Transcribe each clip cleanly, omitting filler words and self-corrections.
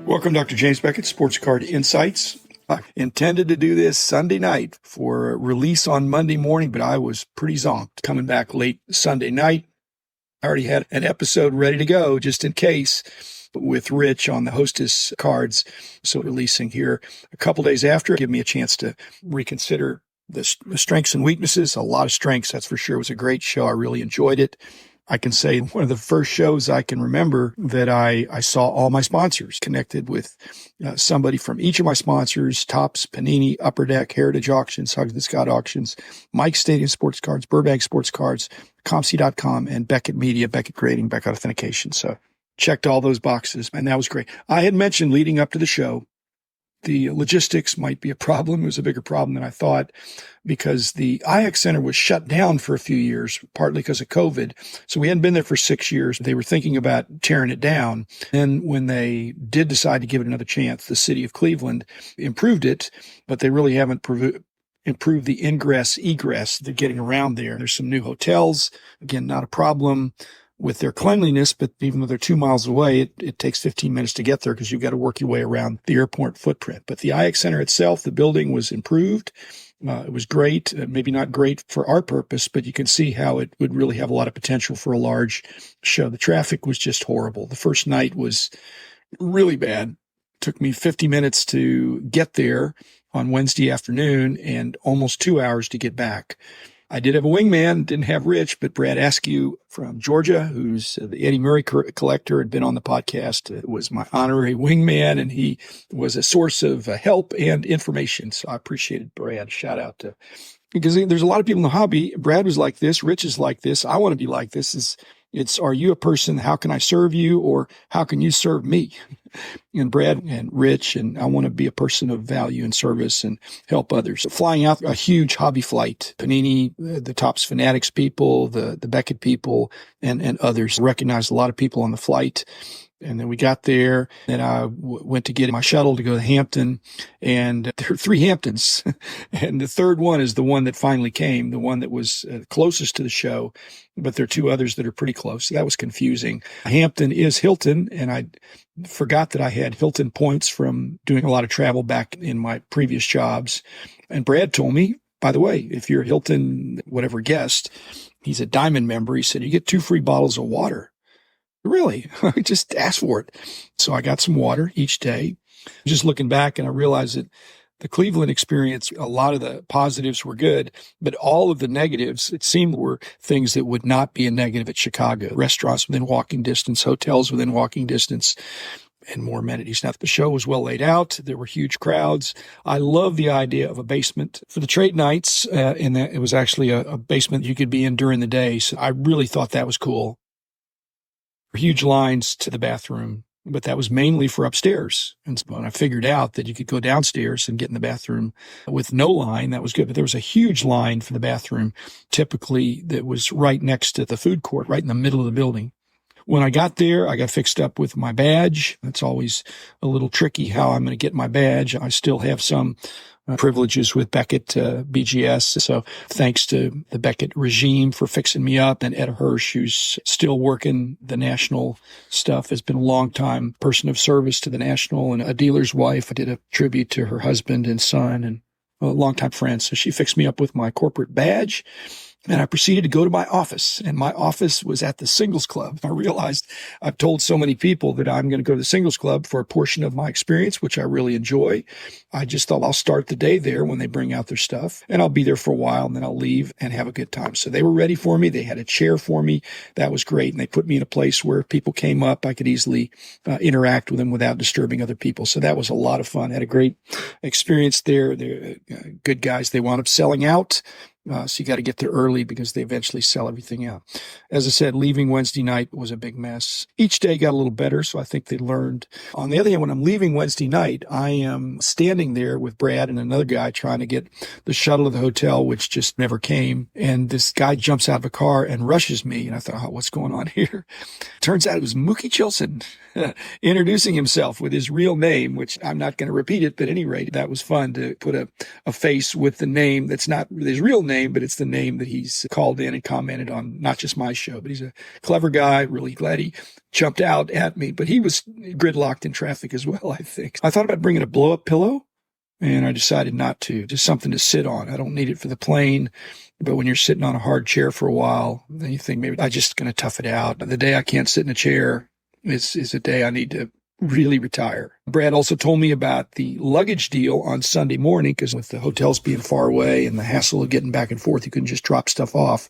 Welcome, Dr. James Beckett, Sports Card Insights. I intended to do this Sunday night for release on Monday morning, but I was pretty zonked coming back late Sunday night. I already had an episode ready to go just in case with Rich on the hostess cards. So releasing here a couple days after, give me a chance to reconsider the strengths and weaknesses. A lot of strengths, that's for sure. It was a great show. I really enjoyed it. I can say one of the first shows I can remember that I saw all my sponsors, connected with somebody from each of my sponsors: Topps, Panini, Upper Deck, Heritage Auctions, Hugs and Scott Auctions, Mike's Stadium Sports Cards, Burbank Sports Cards, Compsy.com, and Beckett Media, Beckett Grading, Beckett Authentication. So checked all those boxes, and that was great. I had mentioned leading up to the show, the logistics might be a problem. It was a bigger problem than I thought because the IX Center was shut down for a few years, partly because of COVID. So we hadn't been there for 6 years. They were thinking about tearing it down. And when they did decide to give it another chance, the city of Cleveland improved it, but they really haven't improved the ingress, egress, the getting around there. There's some new hotels. Again, not a problem with their cleanliness, but even though they're 2 miles away, it takes 15 minutes to get there because you've got to work your way around the airport footprint. But the IX Center itself, the building was improved. It was great, maybe not great for our purpose, but you can see how it would really have a lot of potential for a large show. The traffic was just horrible. The first night was really bad. It took me 50 minutes to get there on Wednesday afternoon and almost 2 hours to get back. I did have a wingman, didn't have Rich, but Brad Askew from Georgia, who's the Eddie Murray collector, had been on the podcast. It was my honorary wingman, and he was a source of help and information. So I appreciated Brad. Shout out to, because there's a lot of people in the hobby. Brad was like this. Rich is like this. I want to be like this. It's, are you a person? How can I serve you? Or how can you serve me? And Brad and Rich, and I want to be a person of value and service and help others. So flying out, a huge hobby flight. Panini, the Topps Fanatics people, the Beckett people, and others. Recognized a lot of people on the flight. And then we got there, and I went to get my shuttle to go to Hampton, and there are 3 Hamptons. And the third one is the one that finally came, the one that was closest to the show, but there are 2 others that are pretty close. So that was confusing. Hampton is Hilton, and I forgot that I had Hilton points from doing a lot of travel back in my previous jobs. And Brad told me, by the way, if you're a Hilton, whatever guest, he's a Diamond member, he said, you get 2 free bottles of water. Really? I just asked for it. So I got some water each day. Just looking back, and I realized that the Cleveland experience, a lot of the positives were good, but all of the negatives, it seemed, were things that would not be a negative at Chicago. Restaurants within walking distance, hotels within walking distance, and more amenities. Now, the show was well laid out. There were huge crowds. I love the idea of a basement for the trade nights, and that it was actually a basement you could be in during the day. So I really thought that was cool. Huge lines to the bathroom, but that was mainly for upstairs. And when I figured out that you could go downstairs and get in the bathroom with no line, that was good. But there was a huge line for the bathroom, typically that was right next to the food court, right in the middle of the building. When I got there, I got fixed up with my badge. That's always a little tricky how I'm going to get my badge. I still have some privileges with Beckett BGS. So thanks to the Beckett regime for fixing me up, and Ed Hirsch, who's still working the national stuff, has been a long time person of service to the national and a dealer's wife. I did a tribute to her husband and son and a longtime friend. So she fixed me up with my corporate badge. And I proceeded to go to my office, and my office was at the Singles Club. I realized I've told so many people that I'm going to go to the Singles Club for a portion of my experience, which I really enjoy. I just thought I'll start the day there when they bring out their stuff, and I'll be there for a while, and then I'll leave and have a good time. So they were ready for me. They had a chair for me. That was great. And they put me in a place where if people came up, I could easily interact with them without disturbing other people. So that was a lot of fun. I had a great experience there. They're good guys. They wound up selling out. So you got to get there early because they eventually sell everything out. As I said, leaving Wednesday night was a big mess. Each day got a little better, so I think they learned. On the other hand, when I'm leaving Wednesday night, I am standing there with Brad and another guy trying to get the shuttle to the hotel, which just never came. And this guy jumps out of a car and rushes me. And I thought, oh, what's going on here? Turns out it was Mookie Chilson introducing himself with his real name, which I'm not going to repeat it, but at any rate, that was fun to put a face with the name that's not his real name. name, but it's the name that he's called in and commented on, not just my show, but he's a clever guy. Really glad he jumped out at me, but he was gridlocked in traffic as well, I think. I thought about bringing a blow-up pillow, and I decided not to. Just something to sit on. I don't need it for the plane, but when you're sitting on a hard chair for a while, then you think maybe I'm just going to tough it out. The day I can't sit in a chair is a day I need to really retire. Brad also told me about the luggage deal on Sunday morning, because with the hotels being far away and the hassle of getting back and forth, you couldn't just drop stuff off.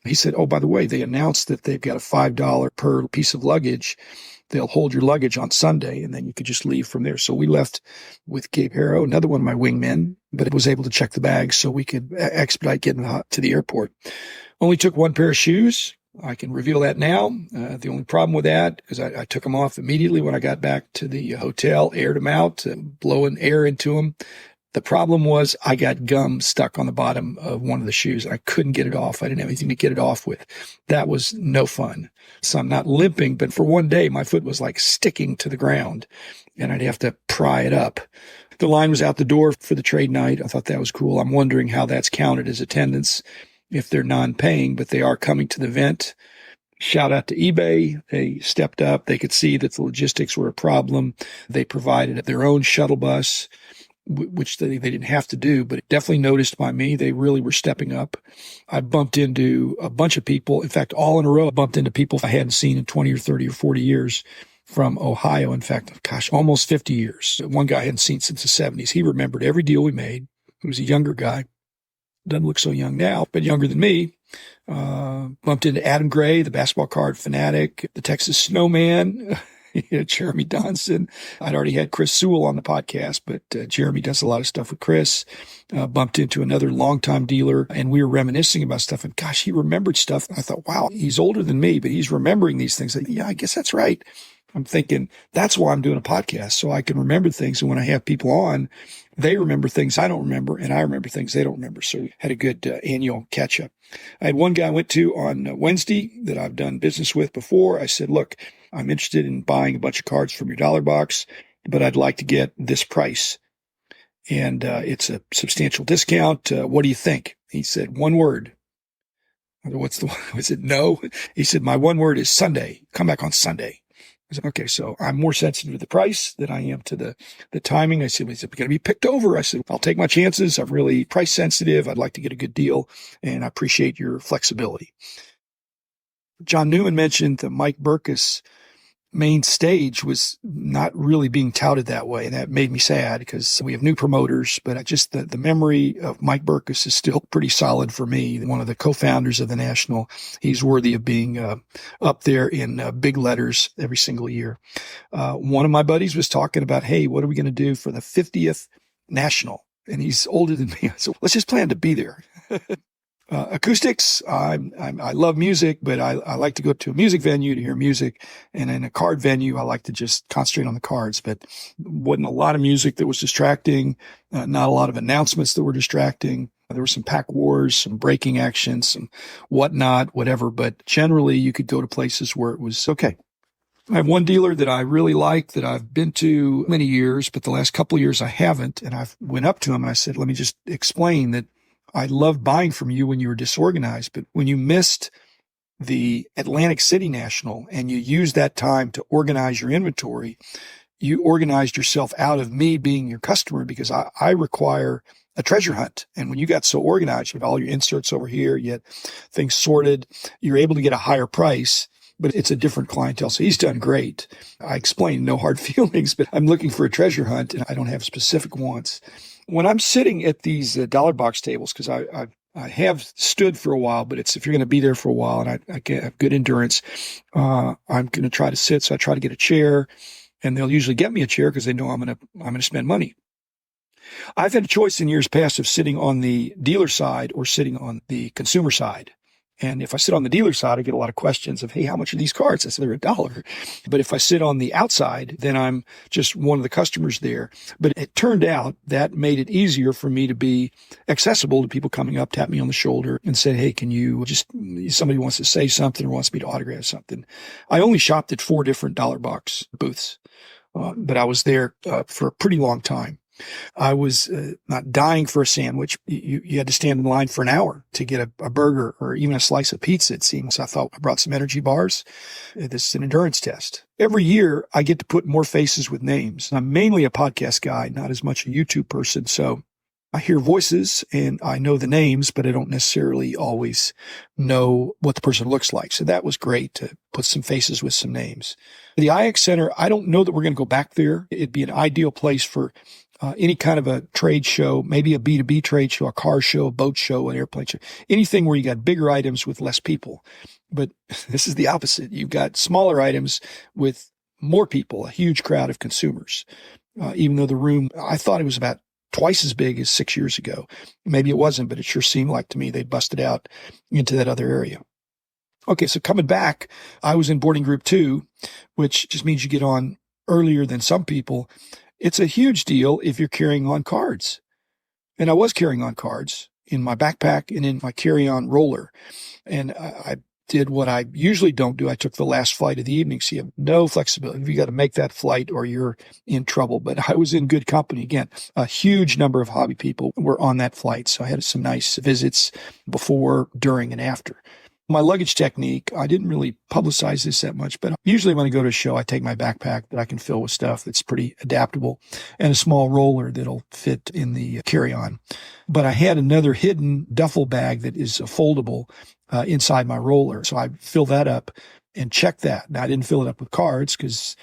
He said, oh, by the way, they announced that they've got a $5 per piece of luggage. They'll hold your luggage on Sunday, and then you could just leave from there. So we left with Gabe Harrow, another one of my wingmen, but it was able to check the bags so we could expedite getting to the airport. Only took one pair of shoes. I can reveal that now. The only problem with that is I took them off immediately when I got back to the hotel, aired them out, blowing air into them. The problem was I got gum stuck on the bottom of one of the shoes. I couldn't get it off. I didn't have anything to get it off with. That was no fun. So I'm not limping, but for one day, my foot was like sticking to the ground, and I'd have to pry it up. The line was out the door for the trade night. I thought that was cool. I'm wondering how that's counted as attendance if they're non-paying, but they are coming to the event. Shout out to eBay. They stepped up. They could see that the logistics were a problem. They provided their own shuttle bus, which they didn't have to do, but definitely noticed by me. They really were stepping up. I bumped into a bunch of people. In fact, all in a row, I bumped into people I hadn't seen in 20 or 30 or 40 years from Ohio. In fact, almost 50 years. One guy I hadn't seen since the 70s. He remembered every deal we made. He was a younger guy. Doesn't look so young now, but younger than me. Bumped into Adam Gray, the basketball card fanatic, the Texas Snowman, Jeremy Donson. I'd already had Chris Sewell on the podcast, but Jeremy does a lot of stuff with Chris. Bumped into another longtime dealer, and we were reminiscing about stuff. And gosh, he remembered stuff. I thought, wow, he's older than me, but he's remembering these things. Yeah, I guess that's right. I'm thinking that's why I'm doing a podcast, so I can remember things. And when I have people on, they remember things I don't remember, and I remember things they don't remember. So we had a good annual catch up. I had one guy I went to on Wednesday that I've done business with before. I said, look, I'm interested in buying a bunch of cards from your dollar box, but I'd like to get this price. And it's a substantial discount. What do you think? He said, one word. Was it no? He said, my one word is Sunday. Come back on Sunday. I said, okay, so I'm more sensitive to the price than I am to the timing. I said, is it going to be picked over? I said, I'll take my chances. I'm really price sensitive. I'd like to get a good deal, and I appreciate your flexibility. John Newman mentioned the Mike Burkus main stage was not really being touted that way. And that made me sad because we have new promoters, but the memory of Mike Burkus is still pretty solid for me. One of the co-founders of the National. He's worthy of being up there in big letters every single year. One of my buddies was talking about, hey, what are we going to do for the 50th National? And he's older than me. So let's just plan to be there. Acoustics, I love music, but I like to go to a music venue to hear music. And in a card venue, I like to just concentrate on the cards. But wasn't a lot of music that was distracting, not a lot of announcements that were distracting. There were some pack wars, some breaking action, some whatnot, whatever. But generally, you could go to places where it was okay. I have one dealer that I really like that I've been to many years, but the last couple of years I haven't. And I went up to him and I said, let me just explain that I loved buying from you when you were disorganized, but when you missed the Atlantic City National and you used that time to organize your inventory, you organized yourself out of me being your customer because I require a treasure hunt. And when you got so organized, you have all your inserts over here, you had things sorted, you're able to get a higher price, but it's a different clientele. So he's done great. I explained no hard feelings, but I'm looking for a treasure hunt and I don't have specific wants. When I'm sitting at these dollar box tables, because I have stood for a while, but if you're going to be there for a while and I have good endurance, I'm going to try to sit. So I try to get a chair, and they'll usually get me a chair because they know I'm going to spend money. I've had a choice in years past of sitting on the dealer side or sitting on the consumer side. And if I sit on the dealer side, I get a lot of questions of, hey, how much are these cards? I said, they're $1. But if I sit on the outside, then I'm just one of the customers there. But it turned out that made it easier for me to be accessible to people coming up, tap me on the shoulder and say, hey, can you somebody wants to say something or wants me to autograph something. I only shopped at 4 different dollar box booths, but I was there for a pretty long time. I was not dying for a sandwich. You had to stand in line for an hour to get a burger or even a slice of pizza, it seems. I thought I brought some energy bars. This is an endurance test. Every year, I get to put more faces with names. I'm mainly a podcast guy, not as much a YouTube person. So I hear voices and I know the names, but I don't necessarily always know what the person looks like. So that was great to put some faces with some names. The IX Center, I don't know that we're going to go back there. It'd be an ideal place for any kind of a trade show, maybe a B2B trade show, a car show, a boat show, an airplane show, anything where you got bigger items with less people. But this is the opposite. You've got smaller items with more people, a huge crowd of consumers. Even though the room, I thought it was about twice as big as 6 years ago. Maybe it wasn't, but it sure seemed like to me they busted out into that other area. Okay, so coming back, I was in boarding group 2, which just means you get on earlier than some people. It's a huge deal if you're carrying on cards. And I was carrying on cards in my backpack and in my carry-on roller. And I did what I usually don't do. I took the last flight of the evening, so you have no flexibility. You got to make that flight or you're in trouble. But I was in good company. Again, a huge number of hobby people were on that flight. So I had some nice visits before, during, and after. My luggage technique, I didn't really publicize this that much, but usually when I go to a show, I take my backpack that I can fill with stuff that's pretty adaptable and a small roller that'll fit in the carry-on. But I had another hidden duffel bag that is foldable inside my roller. So I fill that up and check that. Now, I didn't fill it up with cards because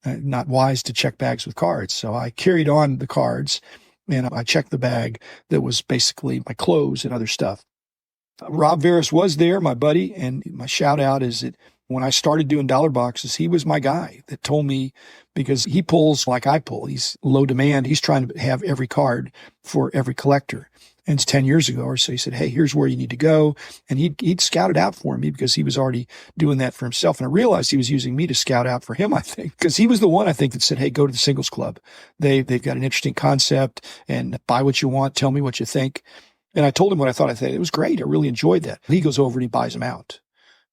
not wise to check bags with cards. So I carried on the cards and I checked the bag that was basically my clothes and other stuff. Rob Veras was there, my buddy, and my shout out is that when I started doing dollar boxes, he was my guy that told me, because he pulls like I pull. He's low demand. He's trying to have every card for every collector. And it's 10 years ago or so, he said, hey, here's where you need to go. And he'd scout it out for me because he was already doing that for himself. And I realized he was using me to scout out for him, I think, because he was the one, I think, that said, hey, go to the singles club. They've got an interesting concept and buy what you want. Tell me what you think. And I told him what I thought. I thought it was great. I really enjoyed that. He goes over and he buys them out.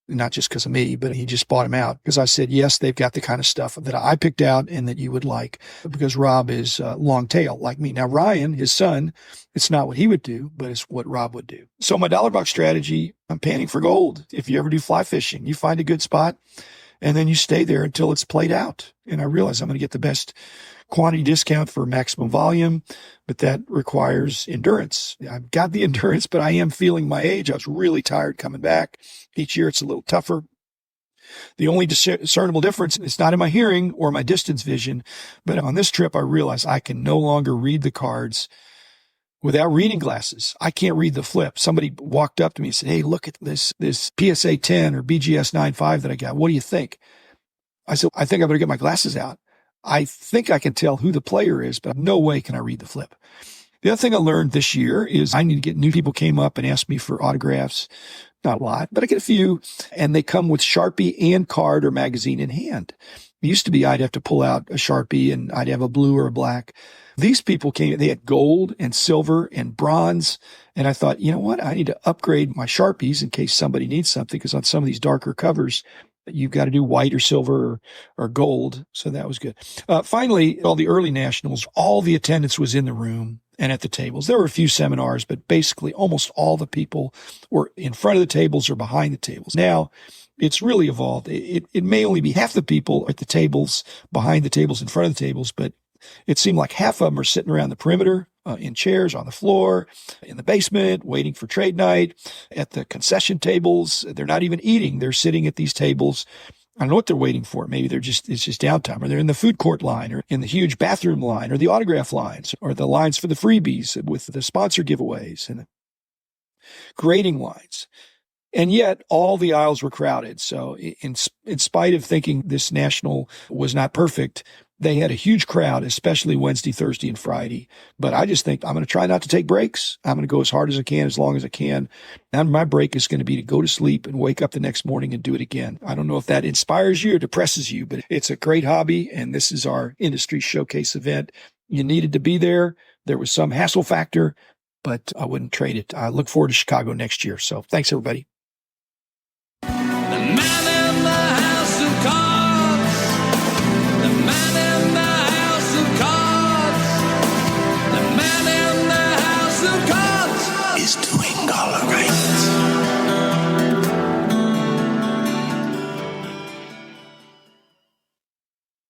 Not just because of me, but he just bought them out because I said, yes, they've got the kind of stuff that I picked out and that you would like, because Rob is long tail like me. Now, Ryan, his son, it's not what he would do, but it's what Rob would do. So my dollar box strategy, I'm panning for gold. If you ever do fly fishing, you find a good spot and then you stay there until it's played out. And I realize I'm going to get the best quantity discount for maximum volume, but that requires endurance. I've got the endurance, but I am feeling my age. I was really tired coming back. Each year it's a little tougher. The only discernible difference is not in my hearing or my distance vision, but on this trip I realized I can no longer read the cards without reading glasses. I can't read the flip. Somebody walked up to me and said, hey, look at this PSA 10 or BGS 9.5 that I got. What do you think? I said, I think I better get my glasses out. I think I can tell who the player is, but no way can I read the flip. The other thing I learned this year is I need to get new people came up and asked me for autographs. Not a lot, but I get a few, and they come with Sharpie and card or magazine in hand. It used to be I'd have to pull out a Sharpie and I'd have a blue or a black. These people came, they had gold and silver and bronze. And I thought, you know what? I need to upgrade my Sharpies in case somebody needs something, because on some of these darker covers, you've got to do white or silver or gold. So that was good. Finally, all the early nationals, all the attendance was in the room and at the tables. There were a few seminars, but basically almost all the people were in front of the tables or behind the tables. Now, it's really evolved. It may only be half the people at the tables, behind the tables, in front of the tables, but it seemed like half of them are sitting around the perimeter, in chairs, on the floor, in the basement, waiting for trade night, at the concession tables. They're not even eating. They're sitting at these tables. I don't know what they're waiting for. Maybe it's just downtime, or they're in the food court line, or in the huge bathroom line, or the autograph lines, or the lines for the freebies with the sponsor giveaways and the grading lines. And yet all the aisles were crowded. So in spite of thinking this national was not perfect, they had a huge crowd, especially Wednesday, Thursday, and Friday. But I just think I'm going to try not to take breaks. I'm going to go as hard as I can, as long as I can. And my break is going to be to go to sleep and wake up the next morning and do it again. I don't know if that inspires you or depresses you, but it's a great hobby. And this is our industry showcase event. You needed to be there. There was some hassle factor, but I wouldn't trade it. I look forward to Chicago next year. So thanks, everybody.